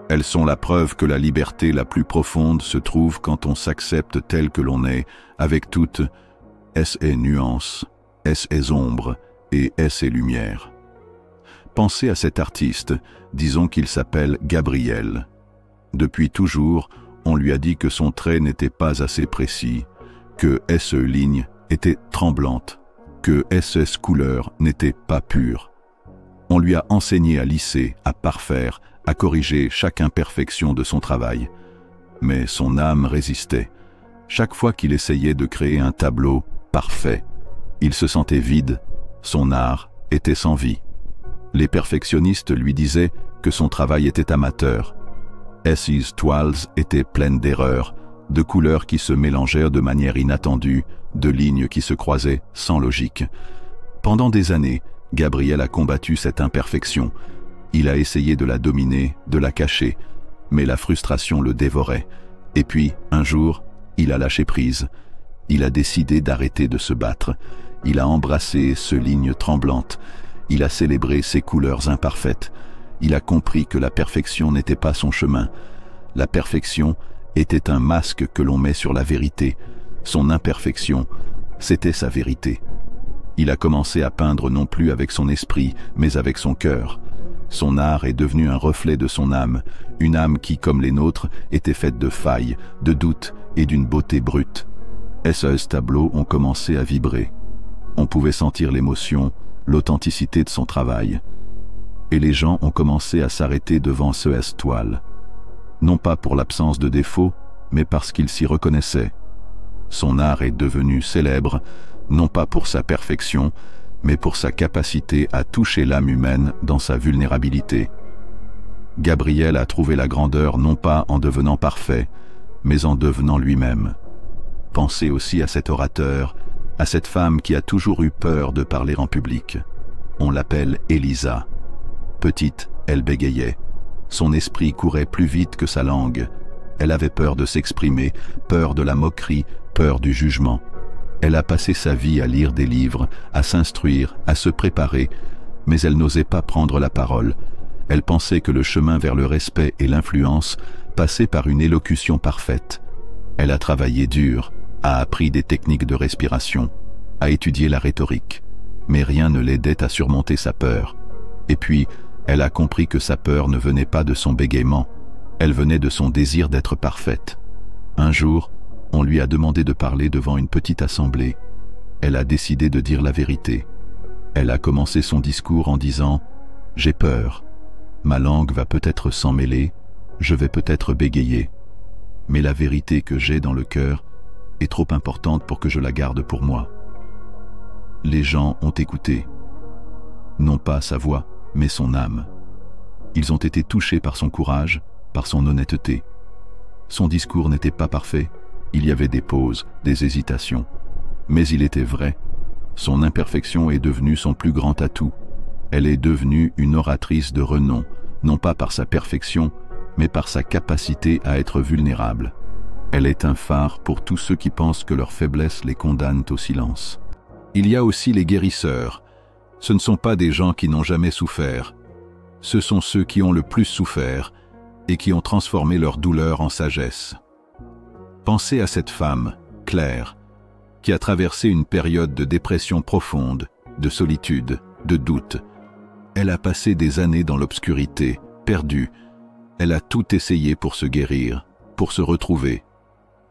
Elles sont la preuve que la liberté la plus profonde se trouve quand on s'accepte tel que l'on est, avec toutes ses nuances, ses ombres et ses lumières. Pensez à cet artiste, disons qu'il s'appelle Gabriel. Depuis toujours, on lui a dit que son trait n'était pas assez précis, que ses lignes étaient tremblantes, que ses couleurs n'étaient pas pures. On lui a enseigné à lisser, à parfaire, à corriger chaque imperfection de son travail. Mais son âme résistait. Chaque fois qu'il essayait de créer un tableau parfait, il se sentait vide, son art était sans vie. Les perfectionnistes lui disaient que son travail était amateur. Ses toiles étaient pleines d'erreurs, de couleurs qui se mélangèrent de manière inattendue, de lignes qui se croisaient sans logique. Pendant des années, Gabriel a combattu cette imperfection. Il a essayé de la dominer, de la cacher, mais la frustration le dévorait. Et puis, un jour, il a lâché prise. Il a décidé d'arrêter de se battre. Il a embrassé ses lignes tremblantes. Il a célébré ses couleurs imparfaites. Il a compris que la perfection n'était pas son chemin. La perfection était un masque que l'on met sur la vérité. Son imperfection, c'était sa vérité. Il a commencé à peindre non plus avec son esprit, mais avec son cœur. Son art est devenu un reflet de son âme, une âme qui, comme les nôtres, était faite de failles, de doutes et d'une beauté brute. Ses tableaux ont commencé à vibrer. On pouvait sentir l'émotion, l'authenticité de son travail. Et les gens ont commencé à s'arrêter devant ses toiles. Non pas pour l'absence de défauts, mais parce qu'ils s'y reconnaissaient. Son art est devenu célèbre, non pas pour sa perfection, mais pour sa capacité à toucher l'âme humaine dans sa vulnérabilité. Gabriel a trouvé la grandeur non pas en devenant parfait, mais en devenant lui-même. Pensez aussi à cet orateur, à cette femme qui a toujours eu peur de parler en public. On l'appelle Elisa. Petite, elle bégayait. Son esprit courait plus vite que sa langue. Elle avait peur de s'exprimer, peur de la moquerie, peur du jugement. Elle a passé sa vie à lire des livres, à s'instruire, à se préparer, mais elle n'osait pas prendre la parole. Elle pensait que le chemin vers le respect et l'influence passait par une élocution parfaite. Elle a travaillé dur, a appris des techniques de respiration, a étudié la rhétorique, mais rien ne l'aidait à surmonter sa peur. Et puis, elle a compris que sa peur ne venait pas de son bégaiement, elle venait de son désir d'être parfaite. Un jour, on lui a demandé de parler devant une petite assemblée. Elle a décidé de dire la vérité. Elle a commencé son discours en disant « J'ai peur. Ma langue va peut-être s'en mêler, je vais peut-être bégayer. Mais la vérité que j'ai dans le cœur est trop importante pour que je la garde pour moi. » Les gens ont écouté. Non pas sa voix, mais son âme. Ils ont été touchés par son courage, par son honnêteté. Son discours n'était pas parfait. Il y avait des pauses, des hésitations. Mais il était vrai. Son imperfection est devenue son plus grand atout. Elle est devenue une oratrice de renom, non pas par sa perfection, mais par sa capacité à être vulnérable. Elle est un phare pour tous ceux qui pensent que leur faiblesse les condamne au silence. Il y a aussi les guérisseurs. Ce ne sont pas des gens qui n'ont jamais souffert. Ce sont ceux qui ont le plus souffert et qui ont transformé leur douleur en sagesse. Pensez à cette femme, Claire, qui a traversé une période de dépression profonde, de solitude, de doute. Elle a passé des années dans l'obscurité, perdue. Elle a tout essayé pour se guérir, pour se retrouver.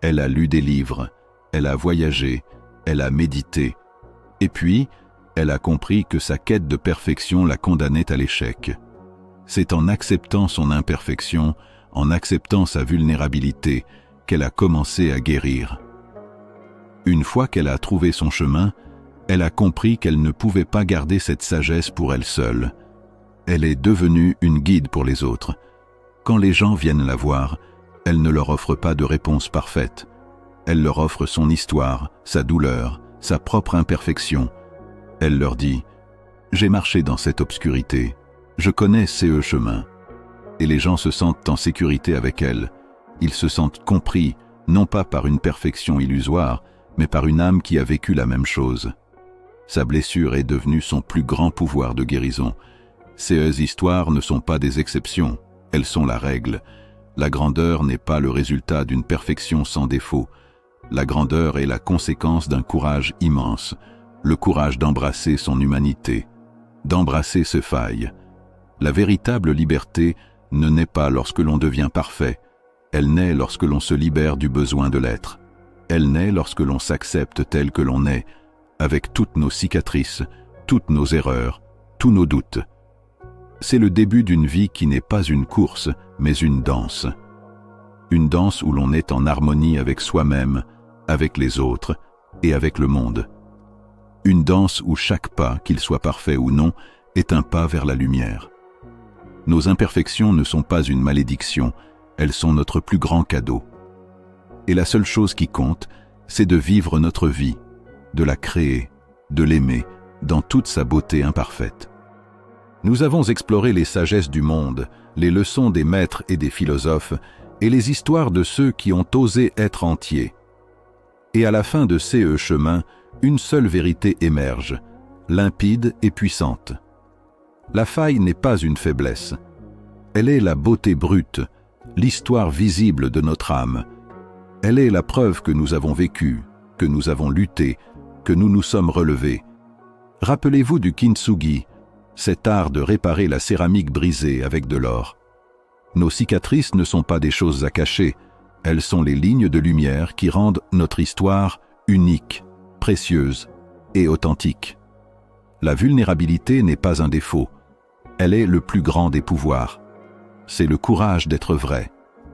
Elle a lu des livres, elle a voyagé, elle a médité. Et puis, elle a compris que sa quête de perfection la condamnait à l'échec. C'est en acceptant son imperfection, en acceptant sa vulnérabilité, qu'elle a commencé à guérir. Une fois qu'elle a trouvé son chemin, elle a compris qu'elle ne pouvait pas garder cette sagesse pour elle seule. Elle est devenue une guide pour les autres. Quand les gens viennent la voir, elle ne leur offre pas de réponse parfaite. Elle leur offre son histoire, sa douleur, sa propre imperfection. Elle leur dit « J'ai marché dans cette obscurité, je connais ces chemins. » et les gens se sentent en sécurité avec elle. Ils se sentent compris, non pas par une perfection illusoire, mais par une âme qui a vécu la même chose. Sa blessure est devenue son plus grand pouvoir de guérison. Ces histoires ne sont pas des exceptions, elles sont la règle. La grandeur n'est pas le résultat d'une perfection sans défaut. La grandeur est la conséquence d'un courage immense, le courage d'embrasser son humanité, d'embrasser ses failles. La véritable liberté ne naît pas lorsque l'on devient parfait, elle naît lorsque l'on se libère du besoin de l'être. Elle naît lorsque l'on s'accepte tel que l'on est, avec toutes nos cicatrices, toutes nos erreurs, tous nos doutes. C'est le début d'une vie qui n'est pas une course, mais une danse. Une danse où l'on est en harmonie avec soi-même, avec les autres et avec le monde. Une danse où chaque pas, qu'il soit parfait ou non, est un pas vers la lumière. Nos imperfections ne sont pas une malédiction, elles sont notre plus grand cadeau. Et la seule chose qui compte, c'est de vivre notre vie, de la créer, de l'aimer, dans toute sa beauté imparfaite. Nous avons exploré les sagesses du monde, les leçons des maîtres et des philosophes, et les histoires de ceux qui ont osé être entiers. Et à la fin de ces chemins, une seule vérité émerge, limpide et puissante. La faille n'est pas une faiblesse. Elle est la beauté brute, l'histoire visible de notre âme. Elle est la preuve que nous avons vécu, que nous avons lutté, que nous nous sommes relevés. Rappelez-vous du kintsugi, cet art de réparer la céramique brisée avec de l'or. Nos cicatrices ne sont pas des choses à cacher, elles sont les lignes de lumière qui rendent notre histoire unique, précieuse et authentique. La vulnérabilité n'est pas un défaut, elle est le plus grand des pouvoirs. C'est le courage d'être vrai,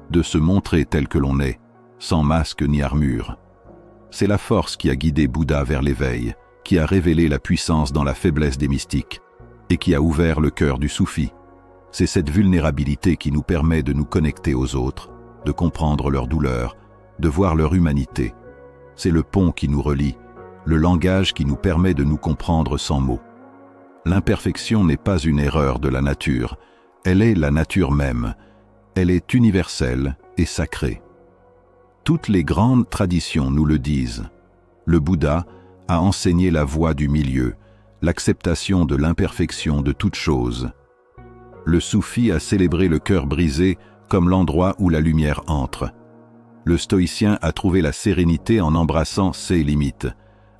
de se montrer tel que l'on est, sans masque ni armure. C'est la force qui a guidé Bouddha vers l'éveil, qui a révélé la puissance dans la faiblesse des mystiques, et qui a ouvert le cœur du soufi. C'est cette vulnérabilité qui nous permet de nous connecter aux autres, de comprendre leur douleur, de voir leur humanité. C'est le pont qui nous relie, le langage qui nous permet de nous comprendre sans mots. L'imperfection n'est pas une erreur de la nature, elle est la nature même. Elle est universelle et sacrée. Toutes les grandes traditions nous le disent. Le Bouddha a enseigné la voie du milieu, l'acceptation de l'imperfection de toute chose. Le soufi a célébré le cœur brisé comme l'endroit où la lumière entre. Le stoïcien a trouvé la sérénité en embrassant ses limites.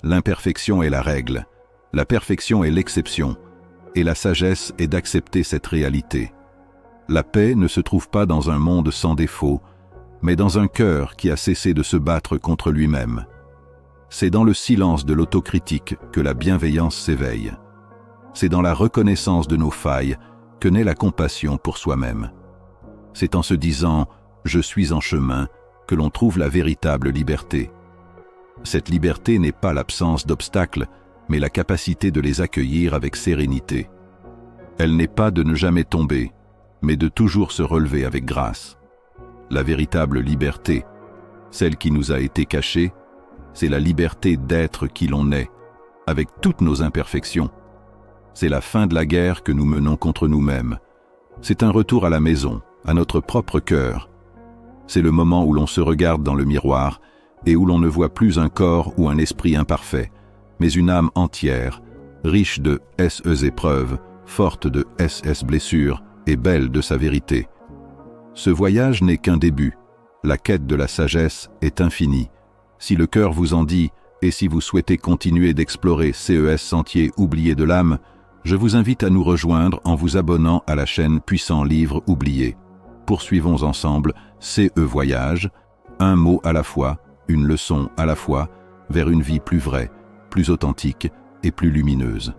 L'imperfection est la règle, la perfection est l'exception, et la sagesse est d'accepter cette réalité. La paix ne se trouve pas dans un monde sans défaut, mais dans un cœur qui a cessé de se battre contre lui-même. C'est dans le silence de l'autocritique que la bienveillance s'éveille. C'est dans la reconnaissance de nos failles que naît la compassion pour soi-même. C'est en se disant « je suis en chemin » que l'on trouve la véritable liberté. Cette liberté n'est pas l'absence d'obstacles, mais la capacité de les accueillir avec sérénité. Elle n'est pas de ne jamais tomber, mais de toujours se relever avec grâce. La véritable liberté, celle qui nous a été cachée, c'est la liberté d'être qui l'on est, avec toutes nos imperfections. C'est la fin de la guerre que nous menons contre nous-mêmes. C'est un retour à la maison, à notre propre cœur. C'est le moment où l'on se regarde dans le miroir et où l'on ne voit plus un corps ou un esprit imparfait, mais une âme entière, riche de épreuves, forte de blessures et belle de sa vérité. Ce voyage n'est qu'un début. La quête de la sagesse est infinie. Si le cœur vous en dit, et si vous souhaitez continuer d'explorer ces sentiers oubliés de l'âme, je vous invite à nous rejoindre en vous abonnant à la chaîne Puissant Livre Oublié. Poursuivons ensemble ces voyages, un mot à la fois, une leçon à la fois, vers une vie plus vraie, plus authentique et plus lumineuse.